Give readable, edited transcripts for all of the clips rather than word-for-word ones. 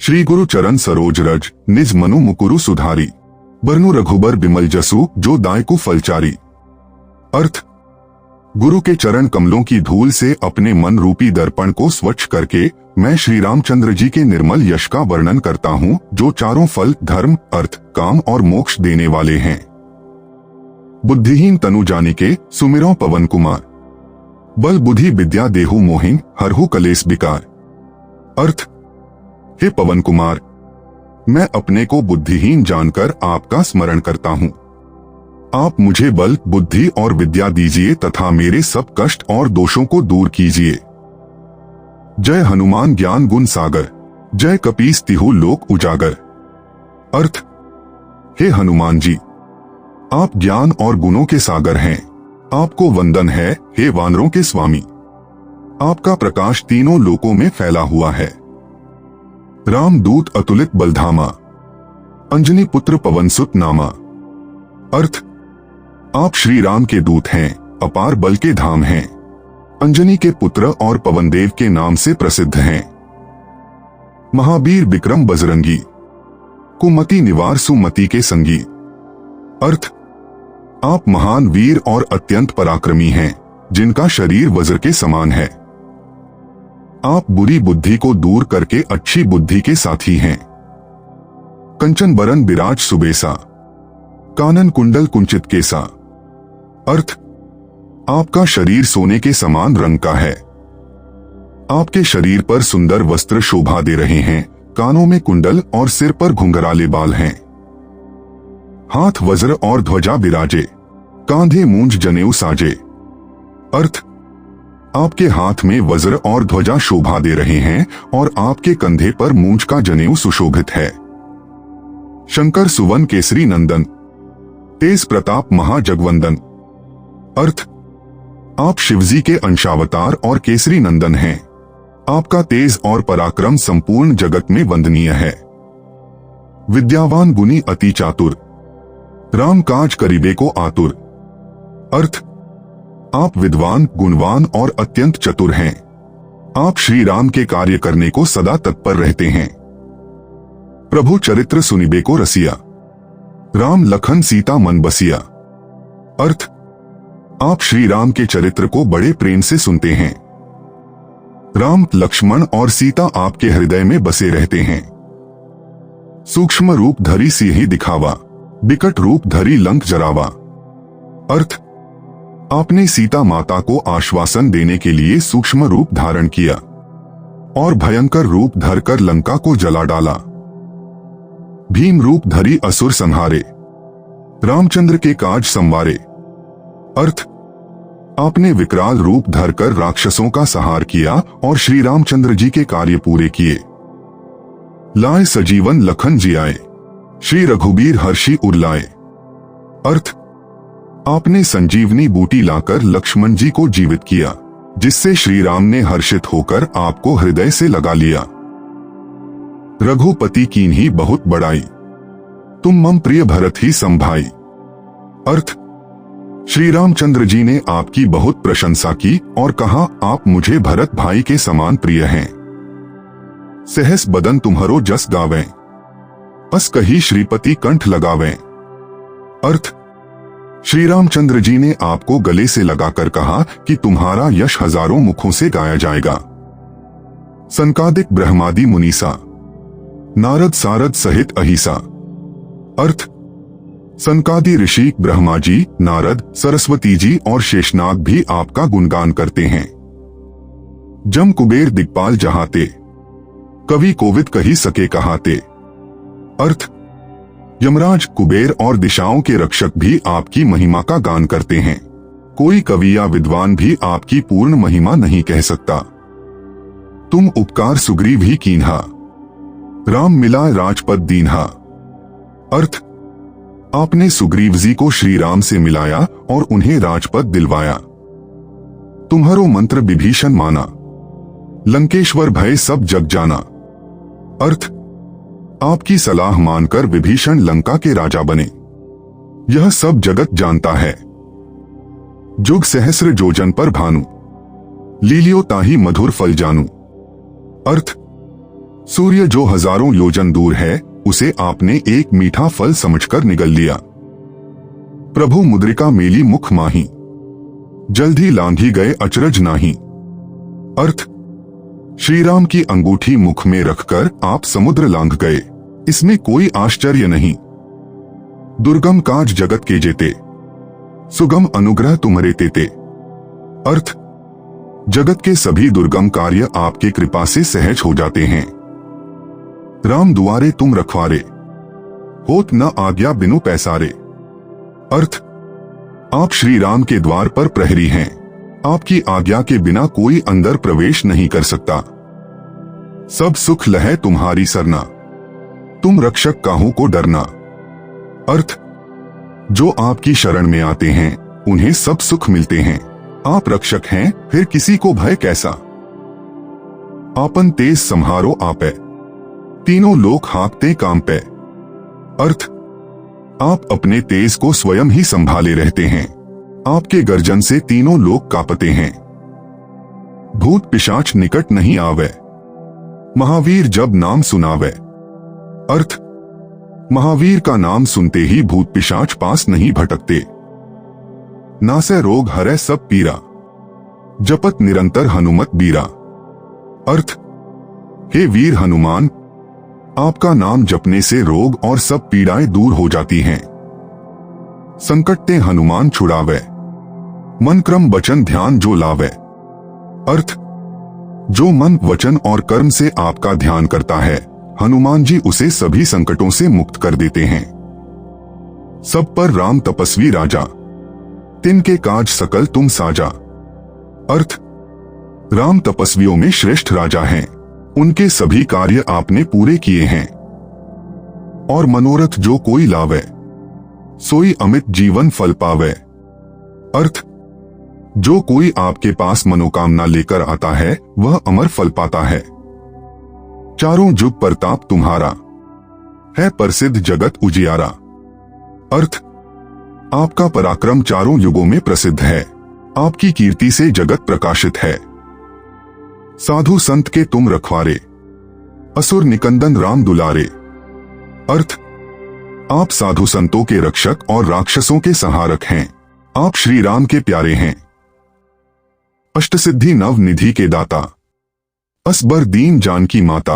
श्री गुरु चरण सरोज रज निज मनु मुकुरु सुधारी, बरनु रघुबर बिमल जसु जो दायकु फलचारी। अर्थ, गुरु के चरण कमलों की धूल से अपने मन रूपी दर्पण को स्वच्छ करके मैं श्री रामचंद्र जी के निर्मल यश का वर्णन करता हूँ, जो चारों फल धर्म, अर्थ, काम और मोक्ष देने वाले हैं। बुद्धिहीन तनु जानिके सुमिरौ पवन कुमार, बल बुद्धि विद्या देहु मोहिन हरहु कलेस विकार। अर्थ, हे पवन कुमार, मैं अपने को बुद्धिहीन जानकर आपका स्मरण करता हूँ। आप मुझे बल, बुद्धि और विद्या दीजिए तथा मेरे सब कष्ट और दोषों को दूर कीजिए। जय हनुमान ज्ञान गुण सागर, जय कपीस तिहु लोक उजागर। अर्थ, हे हनुमान जी, आप ज्ञान और गुणों के सागर हैं। आपको वंदन है, हे वानरों के स्वामी। आपका प्रकाश तीनों लोकों में फैला हुआ है। रामदूत अतुलित बलधामा, अंजनी पुत्र पवनसुत नामा। अर्थ, आप श्री राम के दूत हैं, अपार बल के धाम हैं, अंजनी के पुत्र और पवनदेव के नाम से प्रसिद्ध हैं। महावीर विक्रम बजरंगी, कुमति निवार सुमति के संगी। अर्थ, आप महान वीर और अत्यंत पराक्रमी हैं, जिनका शरीर वज्र के समान है। आप बुरी बुद्धि को दूर करके अच्छी बुद्धि के साथी हैं। कंचन बरन विराज सुबेसा, कानन कुंडल कुंचित केसा। अर्थ, आपका शरीर सोने के समान रंग का है। आपके शरीर पर सुंदर वस्त्र शोभा दे रहे हैं, कानों में कुंडल और सिर पर घुंघराले बाल हैं। हाथ वज्र और ध्वजा विराजे, कांधे मूंज जनेऊ साजे। अर्थ, आपके हाथ में वज्र और ध्वजा शोभा दे रहे हैं और आपके कंधे पर मूंज का जनेऊ सुशोभित है। शंकर सुवन केसरी नंदन, तेज प्रताप महाजगवंदन। अर्थ, आप शिवजी के अंशावतार और केसरी नंदन हैं। आपका तेज और पराक्रम संपूर्ण जगत में वंदनीय है। विद्यावान गुनी अति चातुर, राम काज करीबे को आतुर। अर्थ, आप विद्वान, गुणवान और अत्यंत चतुर हैं। आप श्री राम के कार्य करने को सदा तत्पर रहते हैं। प्रभु चरित्र सुनिबे को रसिया, राम लखन सीता मन बसिया। अर्थ, आप श्री राम के चरित्र को बड़े प्रेम से सुनते हैं। राम, लक्ष्मण और सीता आपके हृदय में बसे रहते हैं। सूक्ष्म रूप धरी सिंह दिखावा, विकट रूप धरी लंक जरावा। अर्थ, आपने सीता माता को आश्वासन देने के लिए सूक्ष्म रूप धारण किया और भयंकर रूप धरकर लंका को जला डाला। भीम रूप धरी असुर संहारे, रामचंद्र के काज संवारे। अर्थ, आपने विकराल रूप धरकर राक्षसों का संहार किया और श्री रामचंद्र जी के कार्य पूरे किए। लाए सजीवन लखन जियाए, श्री रघुबीर हर्षि उरलाए। अर्थ, आपने संजीवनी बूटी लाकर लक्ष्मण जी को जीवित किया, जिससे श्री राम ने हर्षित होकर आपको हृदय से लगा लिया। रघुपति कीन्ही बहुत बड़ाई, तुम मम प्रिय भरत ही संभाई। अर्थ, श्री रामचंद्र जी ने आपकी बहुत प्रशंसा की और कहा, आप मुझे भरत भाई के समान प्रिय हैं। सहस बदन तुम्हारो जस गावें, अस कही श्रीपति कंठ लगावें। अर्थ, श्री रामचंद्र जी ने आपको गले से लगाकर कहा कि तुम्हारा यश हजारों मुखों से गाया जाएगा। संकादिक ब्रह्मादि मुनीसा, नारद सारद सहित अहिसा। अर्थ, संकादि ऋषि ब्रह्मा जी, नारद, सरस्वती जी और शेषनाग भी आपका गुणगान करते हैं। जम कुबेर दिक्पाल जहाते, कवि कोविद कही सके कहाते। अर्थ, यमराज, कुबेर और दिशाओं के रक्षक भी आपकी महिमा का गान करते हैं। कोई कवि या विद्वान भी आपकी पूर्ण महिमा नहीं कह सकता। तुम उपकार सुग्रीव ही कीन्हा, राम मिला राजपद दीन्हा। अर्थ, आपने सुग्रीव जी को श्री राम से मिलाया और उन्हें राजपद दिलवाया। तुम्हारो मंत्र विभीषण माना, लंकेश्वर भय सब जग जाना। अर्थ, आपकी सलाह मानकर विभीषण लंका के राजा बने। यह सब जगत जानता है। जुग सहस्र जोजन पर भानु, लीलियो ताही मधुर फल जानू। अर्थ, सूर्य जो हजारों योजन दूर है, उसे आपने एक मीठा फल समझकर निगल लिया। प्रभु मुद्रिका मेली मुख माही, जल्दी लांघी गए अचरज नाही। अर्थ, श्री राम की अंगूठी मुख में रखकर आप समुद्र लांघ गए, इसमें कोई आश्चर्य नहीं। दुर्गम काज जगत के जेते, सुगम अनुग्रह तुम्हारे तेते। अर्थ, जगत के सभी दुर्गम कार्य आपके कृपा से सहज हो जाते हैं। राम दुआरे तुम रखवारे, होत न आज्ञा बिनु पैसारे। अर्थ, आप श्री राम के द्वार पर प्रहरी हैं, आपकी आज्ञा के बिना कोई अंदर प्रवेश नहीं कर सकता। सब सुख लहै तुम्हारी सरना, तुम रक्षक काहू को डरना। अर्थ, जो आपकी शरण में आते हैं उन्हें सब सुख मिलते हैं। आप रक्षक हैं, फिर किसी को भय कैसा। आपन तेज संहारो आपे, तीनों लोग हाँकते काम पे। अर्थ, आप अपने तेज को स्वयं ही संभाले रहते हैं, आपके गर्जन से तीनों लोग कांपते हैं। भूत पिशाच निकट नहीं आवे, महावीर जब नाम सुनावे। अर्थ, महावीर का नाम सुनते ही भूत पिशाच पास नहीं भटकते। नासै रोग हरै सब पीरा, जपत निरंतर हनुमत बीरा। अर्थ, हे वीर हनुमान, आपका नाम जपने से रोग और सब पीड़ाएं दूर हो जाती हैं। संकट ते हनुमान छुड़ावे, मन क्रम वचन ध्यान जो लावे। अर्थ, जो मन वचन और कर्म से आपका ध्यान करता है, हनुमान जी उसे सभी संकटों से मुक्त कर देते हैं। सब पर राम तपस्वी राजा, तिनके काज सकल तुम साजा। अर्थ, राम तपस्वियों में श्रेष्ठ राजा हैं, उनके सभी कार्य आपने पूरे किए हैं। और मनोरथ जो कोई लावे, सोई अमित जीवन फल पावे। अर्थ, जो कोई आपके पास मनोकामना लेकर आता है वह अमर फल पाता है। चारों जुग प्रताप तुम्हारा, है प्रसिद्ध जगत उजियारा। अर्थ, आपका पराक्रम चारों युगों में प्रसिद्ध है, आपकी कीर्ति से जगत प्रकाशित है। साधु संत के तुम रखवारे, असुर निकंदन राम दुलारे। अर्थ, आप साधु संतों के रक्षक और राक्षसों के संहारक हैं, आप श्री राम के प्यारे हैं। अष्टसिद्धि नव निधि के दाता, असबर दीन जानकी माता।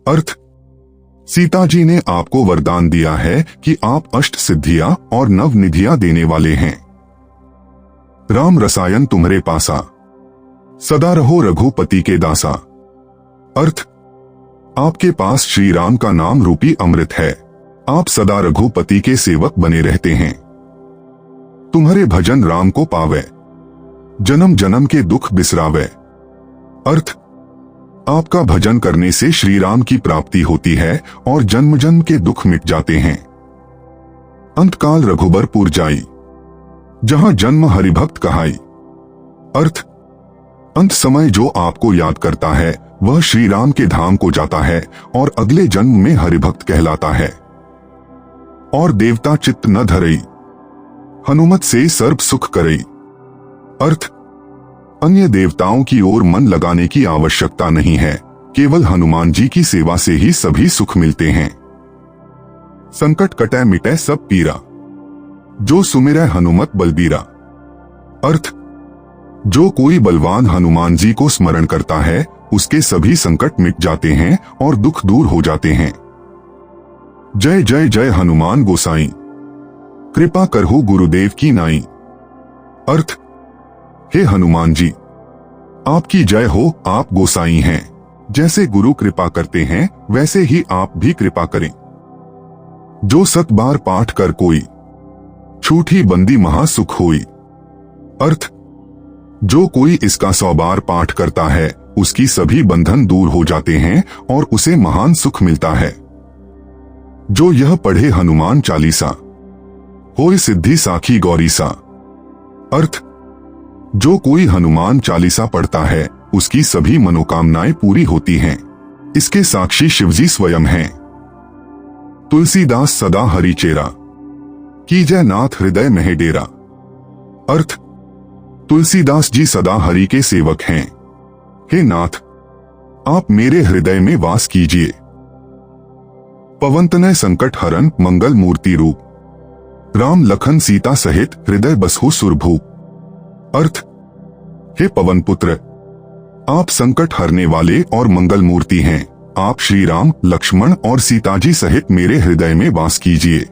अर्थ, सीता जी ने आपको वरदान दिया है कि आप अष्ट सिद्धियां और नव निधियां देने वाले हैं। राम रसायन तुम्हारे पासा, सदा रहो रघुपति के दासा। अर्थ, आपके पास श्री राम का नाम रूपी अमृत है, आप सदा रघुपति के सेवक बने रहते हैं। तुम्हारे भजन राम को पावे, जन्म जन्म के दुख बिसरावे। अर्थ, आपका भजन करने से श्री राम की प्राप्ति होती है और जन्म जन्म के दुख मिट जाते हैं। अंतकाल रघुबरपुर जाई, जहां जन्म हरिभक्त कहाई। अर्थ, अंत समय जो आपको याद करता है वह श्री राम के धाम को जाता है और अगले जन्म में हरिभक्त कहलाता है। और देवता चित्त न धरई, हनुमत से सर्व सुख करई। अर्थ, अन्य देवताओं की ओर मन लगाने की आवश्यकता नहीं है, केवल हनुमान जी की सेवा से ही सभी सुख मिलते हैं। संकट कटै मिटै सब पीरा, जो सुमिरै हनुमत बलबीरा। अर्थ, जो कोई बलवान हनुमान जी को स्मरण करता है उसके सभी संकट मिट जाते हैं और दुख दूर हो जाते हैं। जय जय जय हनुमान गोसाई, कृपा करहु गुरुदेव की नाई। अर्थ, हे हनुमान जी, आपकी जय हो, आप गोसाई हैं, जैसे गुरु कृपा करते हैं वैसे ही आप भी कृपा करें। जो 7 बार पाठ कर कोई, छूटी बंदी महासुख होई। अर्थ, जो कोई इसका 100 बार पाठ करता है उसकी सभी बंधन दूर हो जाते हैं और उसे महान सुख मिलता है। जो यह पढ़े हनुमान चालीसा, होय सिद्धि साखी गौरीसा। अर्थ, जो कोई हनुमान चालीसा पढ़ता है उसकी सभी मनोकामनाएं पूरी होती हैं। इसके साक्षी शिवजी स्वयं हैं। तुलसीदास सदा हरि चेरा, कीजय नाथ हृदय में डेरा। अर्थ, तुलसीदास जी सदा हरि के सेवक हैं। हे नाथ, आप मेरे हृदय में वास कीजिए। पवनतनय संकट हरन मंगल मूर्ति रूप, राम लखन सीता सहित हृदय बसहु सुरभूप। अर्थ, हे पवन पुत्र, आप संकट हरने वाले और मंगल मूर्ति हैं। आप श्री राम, लक्ष्मण और सीता जी सहित मेरे हृदय में वास कीजिए।